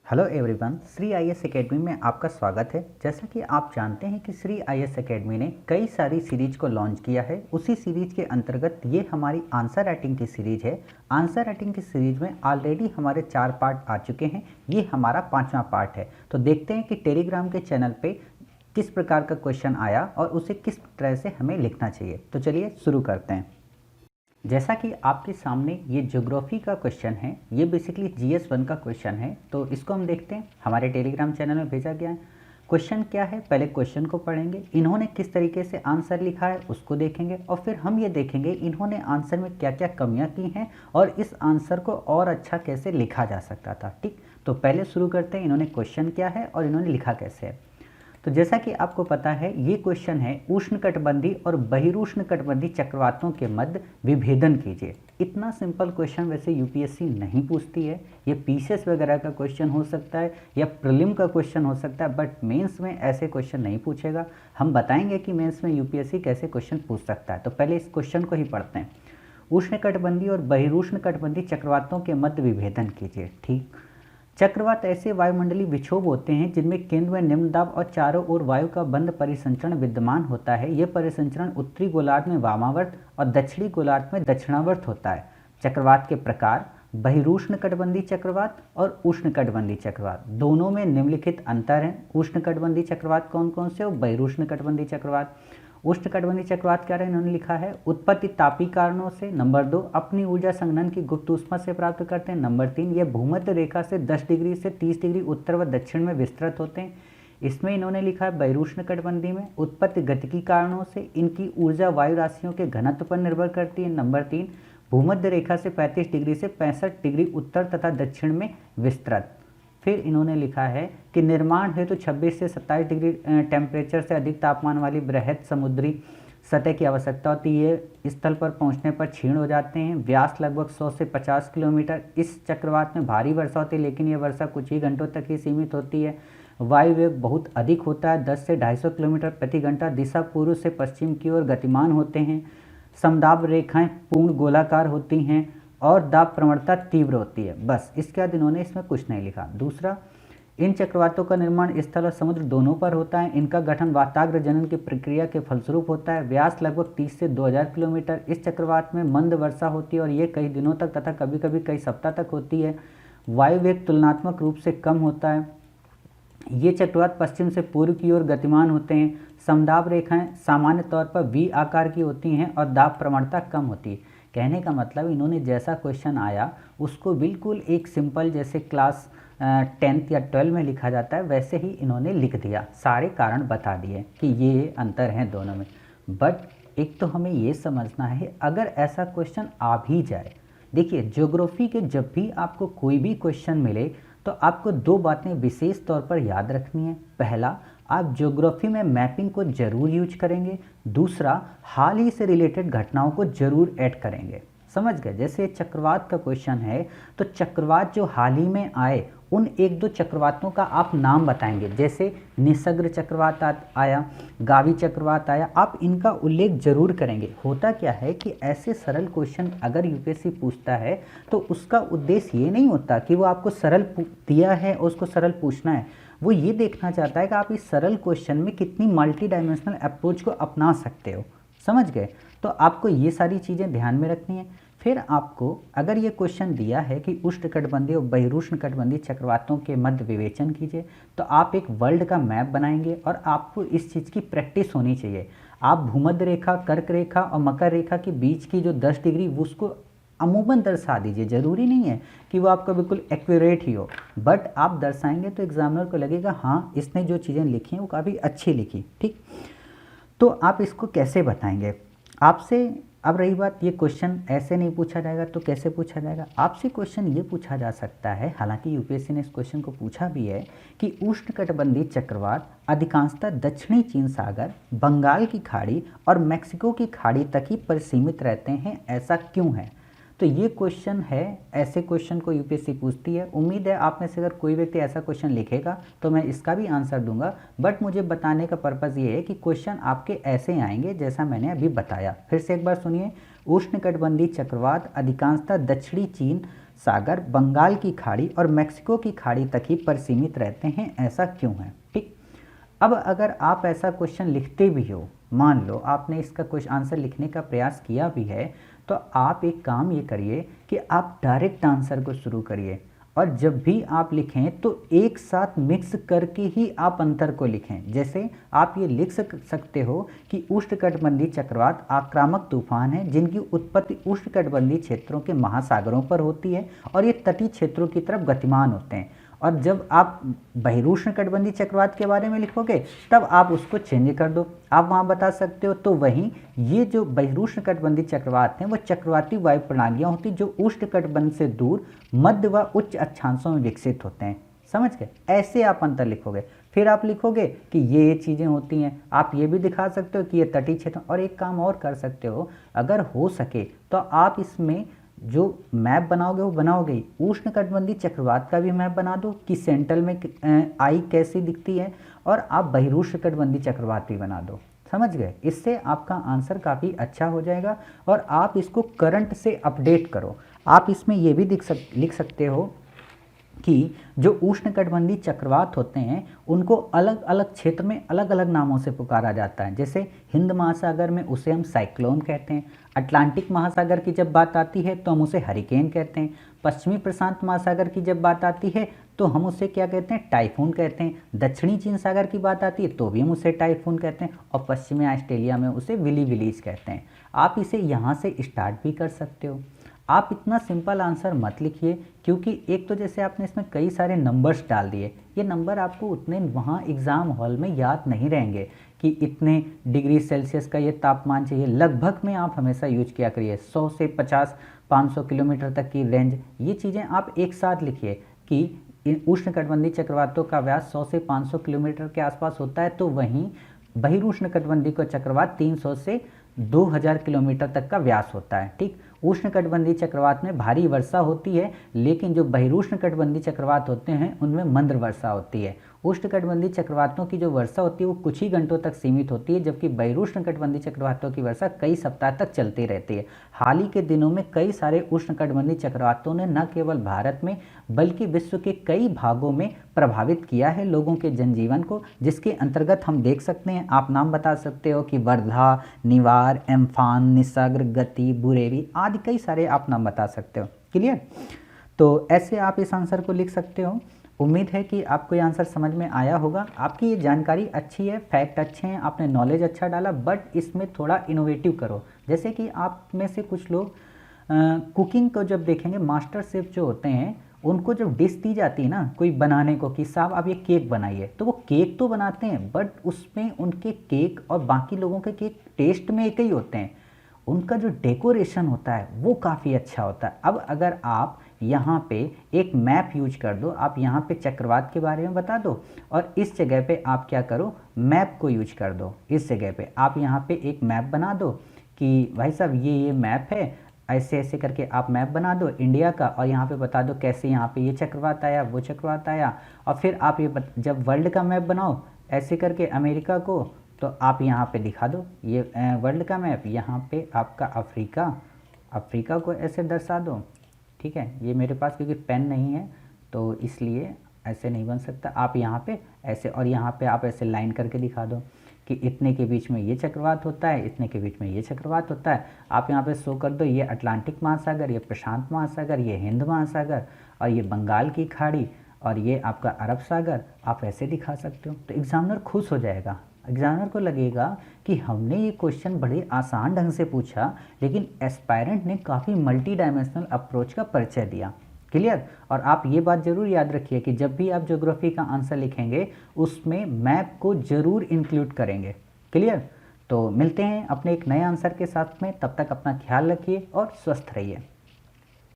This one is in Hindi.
Hello everyone, Shri IAS academy में आपका स्वागत है। जैसा कि आप जानते हैं कि श्री आईएएस एकेडमी ने कई सारी सीरीज को लॉन्च किया है। उसी सीरीज के अंतर्गत ये हमारी आंसर राइटिंग की सीरीज है। आंसर राइटिंग की सीरीज में ऑलरेडी हमारे 4 पार्ट आ चुके हैं। ये हमारा 5वां पार्ट है। तो देखते हैं कि टेलीग्राम के चैनल पे किस प्रकार का क्वेश्चन आया और उसे किस तरह से हमें लिखना चाहिए। तो चलिए शुरू करते हैं। जैसा कि आपके सामने ये ज्योग्राफी का क्वेश्चन है, ये बेसिकली GS1 का क्वेश्चन है। तो इसको हम देखते हैं, हमारे टेलीग्राम चैनल में भेजा गया है। क्वेश्चन क्या है, पहले क्वेश्चन को पढ़ेंगे, इन्होंने किस तरीके से आंसर लिखा है उसको देखेंगे और फिर हम ये देखेंगे इन्होंने आंसर में क्या क्या कमियां की हैं और इस आंसर को और अच्छा कैसे लिखा जा सकता था। ठीक, तो पहले शुरू करते हैं, इन्होंने क्वेश्चन क्या है और इन्होंने लिखा कैसे है। तो जैसा कि आपको पता है, ये क्वेश्चन है उष्णकटिबंधीय और बहिरुष्णकटिबंधीय चक्रवातों के मध्य विभेदन कीजिए। इतना सिंपल क्वेश्चन वैसे यूपीएससी नहीं पूछती है। ये पीसीएस वगैरह का क्वेश्चन हो सकता है या प्रीलिम का क्वेश्चन हो सकता है, बट मेंस में ऐसे क्वेश्चन नहीं पूछेगा। हम बताएंगे कि मेंस में यूपीएससी कैसे क्वेश्चन पूछ सकता है। तो पहले इस क्वेश्चन को ही पढ़ते हैं। उष्णकटिबंधीय और बहिरुष्णकटिबंधीय चक्रवातों के मध्य विभेदन कीजिए। ठीक, चक्रवात ऐसे वायुमंडलीय विक्षोभ होते हैं जिनमें केंद्र में निम्न दाब और चारों ओर वायु का बंद परिसंचरण विद्यमान होता है। यह परिसंचरण उत्तरी गोलार्ध में वामावर्त और दक्षिणी गोलार्ध में दक्षिणावर्त होता है। चक्रवात के प्रकार बहिरुष्णकटिबंधीय चक्रवात और उष्णकटिबंधीय चक्रवात, दोनों में निम्नलिखित अंतर हैं। उष्णकटिबंधीय चक्रवात कौन कौन से और बहिरुष्णकटिबंधीय चक्रवात। उष्णकटिबंधीय चक्रवात क्या रहे, इन्होंने लिखा है उत्पत्ति तापीय कारणों से। नंबर 2, अपनी ऊर्जा संघनन की गुप्त ऊष्मा से प्राप्त करते हैं। नंबर 3, ये भूमध्य रेखा से 10 डिग्री से 30 डिग्री उत्तर व दक्षिण में विस्तृत होते हैं। इसमें इन्होंने लिखा है बहिरुष्णकटिबंधीय में उत्पत्ति गतिकी कारणों से इनकी ऊर्जा वायु राशियों के घनत्व पर निर्भर करती है। नंबर 3, भूमध्य रेखा से 35 डिग्री से 65 डिग्री उत्तर तथा दक्षिण में विस्तृत। फिर इन्होंने लिखा है कि निर्माण हेतु 26 से 27 डिग्री टेम्परेचर से अधिक तापमान वाली बृहद समुद्री सतह की आवश्यकता होती है। स्थल पर पहुंचने पर क्षीण हो जाते हैं। व्यास लगभग 100 से 50 किलोमीटर। इस चक्रवात में भारी वर्षा होती है, लेकिन यह वर्षा कुछ ही घंटों तक ही सीमित होती है। वायु वेग बहुत अधिक होता है, 10 से 250 किलोमीटर प्रति घंटा। दिशा पूर्व से पश्चिम की ओर गतिमान होते हैं। समदाब रेखाएं पूर्ण गोलाकार होती हैं और दाब प्रवणता तीव्र होती है। बस, इसके बाद इन्होंने इसमें कुछ नहीं लिखा। दूसरा, इन चक्रवातों का निर्माण स्थल और समुद्र दोनों पर होता है। इनका गठन वाताग्र जनन की प्रक्रिया के फलस्वरूप होता है। व्यास लगभग 30 से 2000 किलोमीटर। इस चक्रवात में मंद वर्षा होती है और ये कई दिनों तक तथा कभी कभी कई सप्ताह तक होती है। वायु वेग तुलनात्मक रूप से कम होता है। ये चक्रवात पश्चिम से पूर्व की ओर गतिमान होते हैं। समदाब रेखाएं सामान्य तौर पर वी आकार की होती हैं और दाब प्रवणता कम होती है। कहने का मतलब इन्होंने जैसा क्वेश्चन आया उसको बिल्कुल एक सिंपल जैसे क्लास 10th या 12 में लिखा जाता है वैसे ही इन्होंने लिख दिया। सारे कारण बता दिए कि ये अंतर हैं दोनों में। बट एक तो हमें ये समझना है, अगर ऐसा क्वेश्चन आ भी जाए, देखिए ज्योग्राफी के जब भी आपको कोई भी क्वेश्चन मिले तो आपको 2 बातें विशेष तौर पर याद रखनी है। पहला, आप ज्योग्राफी में मैपिंग को जरूर यूज करेंगे। दूसरा, हाल ही से रिलेटेड घटनाओं को जरूर ऐड करेंगे। समझ गए? जैसे चक्रवात का क्वेश्चन है तो चक्रवात जो हाल ही में आए उन 1-2 चक्रवातों का आप नाम बताएंगे। जैसे निसर्ग चक्रवात आया, गावी चक्रवात आया, आप इनका उल्लेख जरूर करेंगे। होता क्या है कि ऐसे सरल क्वेश्चन अगर यूपीएससी पूछता है तो उसका उद्देश्य ये नहीं होता कि वो आपको सरल दिया है और उसको सरल पूछना है। वो ये देखना चाहता है कि आप इस सरल क्वेश्चन में कितनी मल्टी डायमेंशनल अप्रोच को अपना सकते हो। समझ गए? तो आपको ये सारी चीज़ें ध्यान में रखनी है। फिर आपको अगर ये क्वेश्चन दिया है कि उष्णकटिबंधीय और बहिरुष्णकटिबंधीय चक्रवातों के मध्य विवेचन कीजिए, तो आप एक वर्ल्ड का मैप बनाएंगे और आपको इस चीज़ की प्रैक्टिस होनी चाहिए। आप भूमध्य रेखा, कर्क रेखा और मकर रेखा के बीच की जो 10 डिग्री उसको अमूमन दर्शा दीजिए। जरूरी नहीं है कि वो आपका बिल्कुल एक्यूरेट ही हो, बट आप दर्शाएंगे तो एग्जामिनर को लगेगा हाँ इसने जो चीज़ें लिखी हैं वो काफ़ी अच्छी लिखी। ठीक, तो आप इसको कैसे बताएंगे? आपसे अब रही बात, ये क्वेश्चन ऐसे नहीं पूछा जाएगा तो कैसे पूछा जाएगा? आपसे क्वेश्चन ये पूछा जा सकता है, हालांकि यूपीएससी ने इस क्वेश्चन को पूछा भी है, कि उष्णकटिबंधीय चक्रवात अधिकांशतः दक्षिणी चीन सागर, बंगाल की खाड़ी और मैक्सिको की खाड़ी तक ही परिसीमित रहते हैं, ऐसा क्यों है? तो ये क्वेश्चन है, ऐसे क्वेश्चन को यूपीएससी पूछती है। उम्मीद है आप में से अगर कोई व्यक्ति ऐसा क्वेश्चन लिखेगा तो मैं इसका भी आंसर दूंगा, बट मुझे बताने का पर्पज़ ये है कि क्वेश्चन आपके ऐसे आएंगे जैसा मैंने अभी बताया। फिर से एक बार सुनिए, उष्णकटिबंधीय चक्रवात अधिकांशतः दक्षिणी चीन सागर बंगाल की खाड़ी और मैक्सिको की खाड़ी तक ही परिसीमित रहते हैं, ऐसा क्यों है। ठीक, अब अगर आप ऐसा क्वेश्चन लिखते भी हो, मान लो आपने इसका कुछ आंसर लिखने का प्रयास किया भी है, तो आप एक काम ये करिए कि आप डायरेक्ट आंसर को शुरू करिए और जब भी आप लिखें तो एक साथ मिक्स करके ही आप अंतर को लिखें। जैसे आप ये लिख सकते हो कि उष्णकटिबंधीय चक्रवात आक्रामक तूफान है जिनकी उत्पत्ति उष्णकटिबंधीय क्षेत्रों के महासागरों पर होती है और ये तटीय क्षेत्रों की तरफ गतिमान होते हैं। और जब आप बहिरुष्णकटिबंधीय चक्रवात के बारे में लिखोगे तब आप उसको चेंज कर दो, आप वहाँ बता सकते हो। तो वहीं ये जो बहिरुष्णकटिबंधीय चक्रवात हैं वो चक्रवाती वायु प्रणालियाँ होती जो उष्णकटिबंध से दूर मध्य व उच्च अक्षांशों में विकसित होते हैं। समझ गए, ऐसे आप अंतर लिखोगे। फिर आप लिखोगे कि ये चीज़ें होती हैं, आप ये भी दिखा सकते हो कि ये तटीय क्षेत्र। और एक काम और कर सकते हो, अगर हो सके तो आप इसमें जो मैप बनाओगे वो बनाओगे ही, उष्णकटिबंधीय चक्रवात का भी मैप बना दो कि सेंट्रल में आई कैसी दिखती है, और आप बहिरुष्णकटिबंधीय चक्रवात भी बना दो। समझ गए, इससे आपका आंसर काफ़ी अच्छा हो जाएगा। और आप इसको करंट से अपडेट करो। आप इसमें ये भी लिख सकते हो कि जो उष्णकटिबंधीय चक्रवात होते हैं उनको अलग अलग क्षेत्र में अलग अलग नामों से पुकारा जाता है। जैसे हिंद महासागर में उसे हम साइक्लोन कहते हैं, अटलांटिक महासागर की जब बात आती है तो हम उसे हरिकेन कहते हैं, पश्चिमी प्रशांत महासागर की जब बात आती है तो हम उसे क्या कहते हैं, टाइफून कहते हैं, दक्षिणी चीन सागर की बात आती है तो भी हम उसे टाइफून कहते हैं, और पश्चिमी ऑस्ट्रेलिया में उसे विली विलीज कहते हैं। आप इसे यहाँ से स्टार्ट भी कर सकते हो। आप इतना सिंपल आंसर मत लिखिए, क्योंकि एक तो जैसे आपने इसमें कई सारे नंबर्स डाल दिए, ये नंबर आपको उतने वहाँ एग्ज़ाम हॉल में याद नहीं रहेंगे कि इतने डिग्री सेल्सियस का ये तापमान चाहिए। लगभग में आप हमेशा यूज किया करिए 100 से 50-500 किलोमीटर तक की रेंज। ये चीज़ें आप एक साथ लिखिए कि उष्णकटिबंधीय चक्रवातों का व्यास 100 से 500 किलोमीटर के आसपास होता है, तो वहीं बहिरुष्णकटिबंधीय का चक्रवात 300 से 2000 किलोमीटर तक का व्यास होता है। ठीक, उष्णकटिबंधीय चक्रवात में भारी वर्षा होती है, लेकिन जो बहिरुष्णकटिबंधीय चक्रवात होते हैं उनमें मंद वर्षा होती है। उष्णकटिबंधीय चक्रवातों की जो वर्षा होती है वो कुछ ही घंटों तक सीमित होती है, जबकि बहिरुष्णकटिबंधीय चक्रवातों की वर्षा कई सप्ताह तक चलती रहती है। हाल ही के दिनों में कई सारे उष्णकटिबंधीय चक्रवातों ने न केवल भारत में बल्कि विश्व के कई भागों में प्रभावित किया है लोगों के जनजीवन को, जिसके अंतर्गत हम देख सकते हैं। आप नाम बता सकते हो कि वर्धा, निवार, एम्फान, निसर्ग, गति, बुरेवी आदि कई सारे आप नाम बता सकते हो। क्लियर, तो ऐसे आप इस आंसर को लिख सकते हो। उम्मीद है कि आपको ये आंसर समझ में आया होगा। आपकी ये जानकारी अच्छी है, फैक्ट अच्छे हैं, आपने नॉलेज अच्छा डाला, बट इसमें थोड़ा इनोवेटिव करो। जैसे कि आप में से कुछ लोग कुकिंग को जब देखेंगे, मास्टर शेफ जो होते हैं उनको जब डिश दी जाती है ना कोई बनाने को कि साहब आप ये केक बनाइए, तो वो केक तो बनाते हैं बट उसमें उनके केक और बाकी लोगों के केक टेस्ट में एक ही होते हैं। उनका जो डेकोरेशन होता है वो काफ़ी अच्छा होता है। अब अगर आप यहाँ पे एक मैप यूज कर दो, आप यहाँ पे चक्रवात के बारे में बता दो और इस जगह पे आप क्या करो, मैप को यूज कर दो। इस जगह पे आप यहाँ पे एक मैप बना दो कि भाई साहब ये मैप है, ऐसे ऐसे करके आप मैप बना दो इंडिया का, और यहाँ पे बता दो कैसे यहाँ पे ये चक्रवात आया, वो चक्रवात आया। और फिर आप ये जब वर्ल्ड का मैप बनाओ ऐसे करके अमेरिका को, तो आप यहाँ पे दिखा दो ये वर्ल्ड का मैप, यहाँ पे आपका अफ्रीका को ऐसे दर्शा दो। ठीक है, ये मेरे पास क्योंकि पेन नहीं है तो इसलिए ऐसे नहीं बन सकता। आप यहाँ पे ऐसे, और यहाँ पे आप ऐसे लाइन करके दिखा दो कि इतने के बीच में ये चक्रवात होता है, इतने के बीच में ये चक्रवात होता है। आप यहाँ पे शो कर दो ये अटलांटिक महासागर, ये प्रशांत महासागर, ये हिंद महासागर, और ये बंगाल की खाड़ी, और ये आपका अरब सागर। आप ऐसे दिखा सकते हो, तो एग्जामिनर खुश हो जाएगा। एग्जामिनर को लगेगा कि हमने ये क्वेश्चन बड़े आसान ढंग से पूछा, लेकिन एस्पायरेंट ने काफ़ी मल्टी डायमेंशनल अप्रोच का परिचय दिया। क्लियर, और आप ये बात ज़रूर याद रखिए कि जब भी आप ज्योग्राफी का आंसर लिखेंगे उसमें मैप को ज़रूर इंक्लूड करेंगे। क्लियर, तो मिलते हैं अपने एक नए आंसर के साथ में, तब तक अपना ख्याल रखिए और स्वस्थ रहिए।